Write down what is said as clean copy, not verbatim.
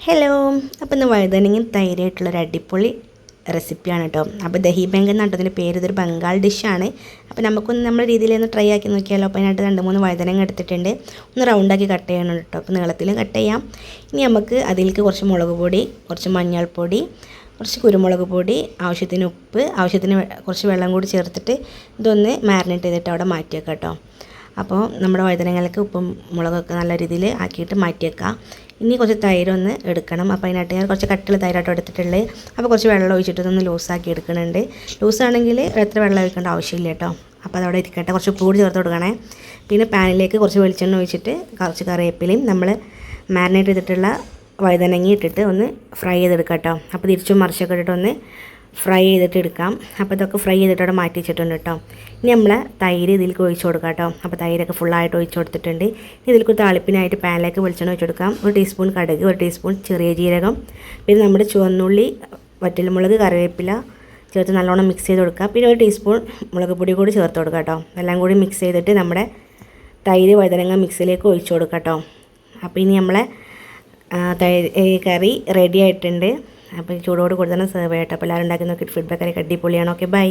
Hello, അപ്പോൾ ഇന്ന് വഴുതനങ്ങയും തൈരായിട്ടുള്ളൊരു അടിപൊളി റെസിപ്പിയാണ് കേട്ടോ. അപ്പോൾ ദഹി ബെങ്ക് എന്നാണ് ഇതിൻ്റെ പേര്. ഇതൊരു ബംഗാൾ ഡിഷാണ്. അപ്പോൾ നമുക്കൊന്ന് നമ്മുടെ രീതിയിലൊന്ന് ട്രൈ ആക്കി നോക്കിയാലോ. അപ്പോൾ അതിനായിട്ട് 2-3 വഴുതനങ്ങ എടുത്തിട്ടുണ്ട്. ഒന്ന് റൗണ്ടാക്കി കട്ട് ചെയ്യണം കേട്ടോ. അപ്പോൾ നീളത്തിലും കട്ട് ചെയ്യാം. ഇനി നമുക്ക് അതിലേക്ക് കുറച്ച് മുളക് പൊടി, കുറച്ച് മഞ്ഞൾപ്പൊടി, കുറച്ച് കുരുമുളക് പൊടി, ആവശ്യത്തിന് ഉപ്പ്, ആവശ്യത്തിന് കുറച്ച് വെള്ളം കൂടി ചേർത്തിട്ട് ഇതൊന്ന് മാരിനേറ്റ് ചെയ്തിട്ട് അവിടെ മാറ്റി വെക്കാം കേട്ടോ. അപ്പോൾ നമ്മുടെ വഴുതനങ്ങൾക്ക് ഉപ്പും മുളകൊക്കെ നല്ല രീതിയിൽ ആക്കിയിട്ട് മാറ്റി വെക്കാം. ഇനി കുറച്ച് തൈരൊന്ന് എടുക്കണം. അപ്പോൾ അതിനായിട്ട് ഞാൻ കുറച്ച് കട്ടിയുള്ള തൈരായിട്ട് എടുത്തിട്ടുള്ളത്. അപ്പോൾ കുറച്ച് വെള്ളം ഒഴിച്ചിട്ടൊന്ന് ലൂസാക്കി എടുക്കുന്നുണ്ട്. ലൂസാണെങ്കിൽ എത്ര വെള്ളം ഒഴിക്കേണ്ട ആവശ്യമില്ല കേട്ടോ. അപ്പോൾ അതവിടെ ഇരിക്കട്ടെ. കുറച്ച് ഉപ്പ് കൂടി ചേർത്ത് കൊടുക്കണേ. പിന്നെ പാനിലേക്ക് കുറച്ച് വെളിച്ചെണ്ണ ഒഴിച്ചിട്ട് കുറച്ച് കറിവേപ്പിലയും നമ്മൾ മാരിനേറ്റ് ചെയ്തിട്ടുള്ള വഴുതനങ്ങ ഇട്ടിട്ട് ഒന്ന് ഫ്രൈ ചെയ്തെടുക്കാം കേട്ടോ. അപ്പോൾ തിരിച്ചും മറിച്ചൊക്കെ ഇട്ടിട്ട് ഒന്ന് ഫ്രൈ ചെയ്തിട്ട് എടുക്കാം. അപ്പോൾ ഇതൊക്കെ ഫ്രൈ ചെയ്തിട്ട് അവിടെ മാറ്റി വെച്ചിട്ടുണ്ട് കേട്ടോ. ഇനി നമ്മൾ തൈര് ഇതിലേക്ക് ഒഴിച്ച് കൊടുക്കാം കേട്ടോ. അപ്പോൾ തൈരൊക്കെ ഫുള്ളായിട്ട് ഒഴിച്ച് കൊടുത്തിട്ടുണ്ട്. ഇതിലേക്ക് താളിപ്പിനായിട്ട് പാനിലേക്ക് വെളിച്ചെണ്ണ ഒഴിച്ച് കൊടുക്കാം. 1 ടീസ്പൂൺ കടുക്, 1 ടീസ്പൂൺ ചെറിയ ജീരകം, പിന്നെ നമ്മുടെ ചുവന്നുള്ളി, വറ്റൽമുളക്, കറിവേപ്പില ചേർത്ത് നല്ലോണം മിക്സ് ചെയ്ത് കൊടുക്കുക. പിന്നെ 1 ടീസ്പൂൺ മുളക് പൊടി കൂടി ചേർത്ത് കൊടുക്കാം കേട്ടോ. എല്ലാം കൂടി മിക്സ് ചെയ്തിട്ട് നമ്മുടെ തൈര് വഴുതനങ്ങ മിക്സിലേക്ക് ഒഴിച്ച് കൊടുക്കാം കേട്ടോ. അപ്പോൾ ഇനി നമ്മളെ കറി റെഡി ആയിട്ടുണ്ട്. അപ്പോൾ ചൂടോട് കൂടി തന്നെ സെർവ് ചെയ്യട്ടെ. അപ്പോൾ എല്ലാവരും ഉണ്ടാക്കി നോക്കിയിട്ട് ഫീഡ്ബാക്ക് അടിപൊളിയാണ്. Okay, by.